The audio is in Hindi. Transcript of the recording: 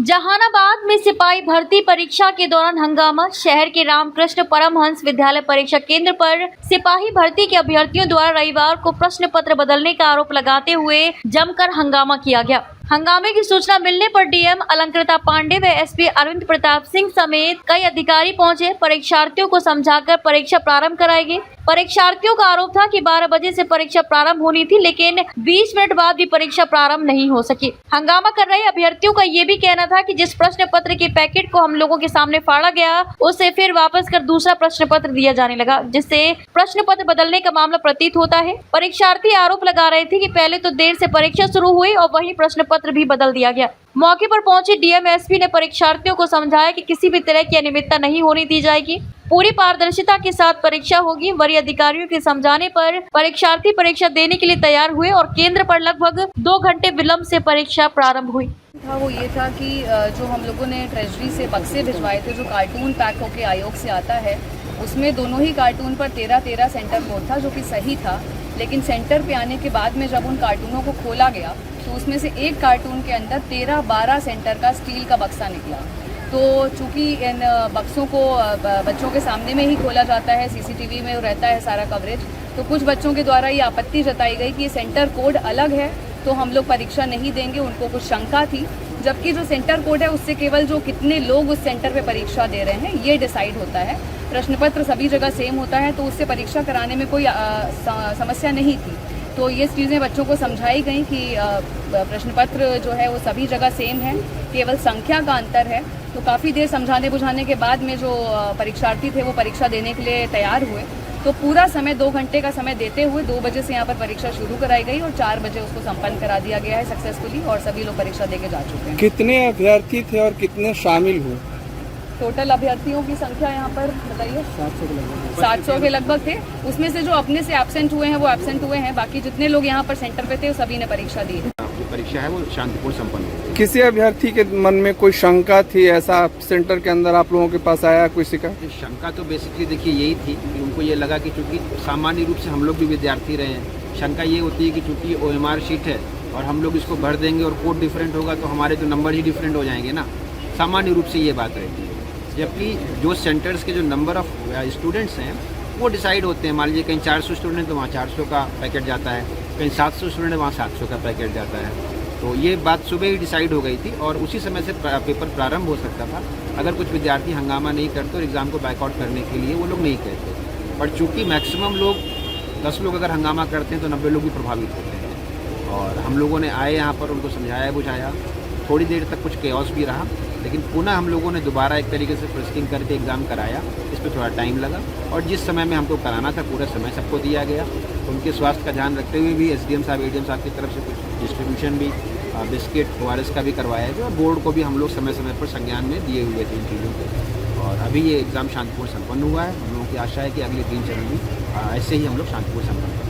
जहानाबाद में सिपाही भर्ती परीक्षा के दौरान हंगामा। शहर के रामकृष्ण परमहंस विद्यालय परीक्षा केंद्र पर सिपाही भर्ती के अभ्यर्थियों द्वारा रविवार को प्रश्न पत्र बदलने का आरोप लगाते हुए जमकर हंगामा किया गया। हंगामे की सूचना मिलने पर डीएम अलंकृता पांडे व एसपी अरविंद प्रताप सिंह समेत कई अधिकारी पहुंचे। परीक्षार्थियों को समझाकर परीक्षा प्रारंभ कराई गई। परीक्षार्थियों का आरोप था कि 12 बजे से परीक्षा प्रारंभ होनी थी, लेकिन 20 मिनट बाद भी परीक्षा प्रारंभ नहीं हो सकी। हंगामा कर रहे अभ्यर्थियों का ये भी कहना था कि जिस प्रश्न पत्र के पैकेट को हम लोगों के सामने फाड़ा गया, उसे फिर वापस कर दूसरा प्रश्न पत्र दिया जाने लगा, जिससे प्रश्न पत्र बदलने का मामला प्रतीत होता है। परीक्षार्थी आरोप लगा रहे थे कि पहले तो देर से परीक्षा शुरू हुई और वहीं प्रश्न पत्र भी बदल दिया गया। मौके पर पहुंचे डीएम एसपी ने परीक्षार्थियों को समझाया कि किसी भी तरह की अनियमितता नहीं होने दी जाएगी, पूरी पारदर्शिता के साथ परीक्षा होगी। वरीय अधिकारियों के समझाने पर परीक्षार्थी परीक्षा देने के लिए तैयार हुए और केंद्र पर लगभग 2 घंटे विलंब से परीक्षा प्रारंभ हुई। वो ये था कि जो हम लोगों ने ट्रेजरी से बक्से भिजवाए थे, जो कार्टून पैक होके आयोग से आता है, उसमें दोनों ही कार्टून पर 13-13 सेंटर कोड था, जो कि सही था। लेकिन सेंटर पे आने के बाद में जब उन कार्टूनों को खोला गया तो उसमें से एक कार्टून के अंदर 13-12 सेंटर का स्टील का बक्सा निकला। तो चूँकि इन बक्सों को बच्चों के सामने में ही खोला जाता है, सीसीटीवी में रहता है सारा कवरेज, तो कुछ बच्चों के द्वारा ये आपत्ति जताई गई कि ये सेंटर कोड अलग है तो हम लोग परीक्षा नहीं देंगे। उनको कुछ शंका थी, जबकि जो सेंटर कोड है उससे केवल जो कितने लोग उस सेंटर पे परीक्षा दे रहे हैं ये डिसाइड होता है। प्रश्न पत्र सभी जगह सेम होता है, तो उससे परीक्षा कराने में कोई समस्या नहीं थी। तो ये चीज़ें बच्चों को समझाई गई कि प्रश्न पत्र जो है वो सभी जगह सेम है, केवल संख्या का अंतर है। तो काफ़ी देर समझाने बुझाने के बाद में जो परीक्षार्थी थे वो परीक्षा देने के लिए तैयार हुए। तो पूरा समय 2 घंटे का समय देते हुए 2 बजे से यहाँ पर परीक्षा शुरू कराई गई और 4 बजे उसको संपन्न करा दिया गया है सक्सेसफुली, और सभी लोग परीक्षा देके जा चुके हैं। कितने अभ्यर्थी थे और कितने शामिल हुए? टोटल अभ्यर्थियों की संख्या यहाँ पर बताइए। 700 के लगभग थे। उसमें से जो अपने से एब्सेंट हुए हैं वो एब्सेंट हुए हैं, बाकी जितने लोग यहाँ पर सेंटर पे थे वो सभी ने परीक्षा दी है। जो परीक्षा है वो शांतिपूर्ण संपन्न हुई। किसी अभ्यर्थी के मन में कोई शंका थी, ऐसा सेंटर के अंदर आप लोगों के पास आया कोई शिकायत? शंका तो बेसिकली देखिए यही थी कि उनको ये लगा कि चूंकि सामान्य रूप से हम लोग भी विद्यार्थी रहे हैं, शंका ये होती है कि चूंकि OMR शीट है और हम लोग इसको भर देंगे और कोड डिफरेंट होगा तो हमारे तो नंबर ही डिफरेंट हो जाएंगे ना। सामान्य रूप से ये बात रहती है, जबकि जो सेंटर्स के जो नंबर ऑफ स्टूडेंट्स हैं वो डिसाइड होते हैं। मान लीजिए कहीं 400 स्टूडेंट तो वहाँ 400 का पैकेट जाता है, कहीं 700 स्टूडेंट है वहाँ 700 का पैकेट जाता है। तो ये बात सुबह ही डिसाइड हो गई थी और उसी समय से पेपर प्रारंभ हो सकता था अगर कुछ विद्यार्थी हंगामा नहीं करते और एग्ज़ाम को बैकआउट करने के लिए वो लोग नहीं कहते। पर चूँकि मैक्सिमम लोग 10 लोग अगर हंगामा करते हैं तो 90 लोग भी प्रभावित होते हैं। और हम लोगों ने आए यहाँ पर, उनको समझाया बुझाया, थोड़ी देर तक कुछ केओस भी रहा, लेकिन पुनः हम लोगों ने दोबारा एक तरीके से प्रिस्किंग करके एग्ज़ाम कराया। इस पर थोड़ा टाइम लगा और जिस समय में हमको कराना था पूरा समय सबको दिया गया। उनके स्वास्थ्य का ध्यान रखते हुए भी SDM साहब ADM साहब की तरफ से कुछ डिस्ट्रीब्यूशन भी बिस्किट ORS का भी करवाया गया और बोर्ड को भी हम लोग समय समय पर संज्ञान में दिए हुए थे इन चीज़ों को। और अभी ये एग्ज़ाम शांतिपूर्ण संपन्न हुआ है। हम लोगों की आशा है कि अगले 3 चरण भी ऐसे ही हम लोग शांतिपूर्ण संपन्न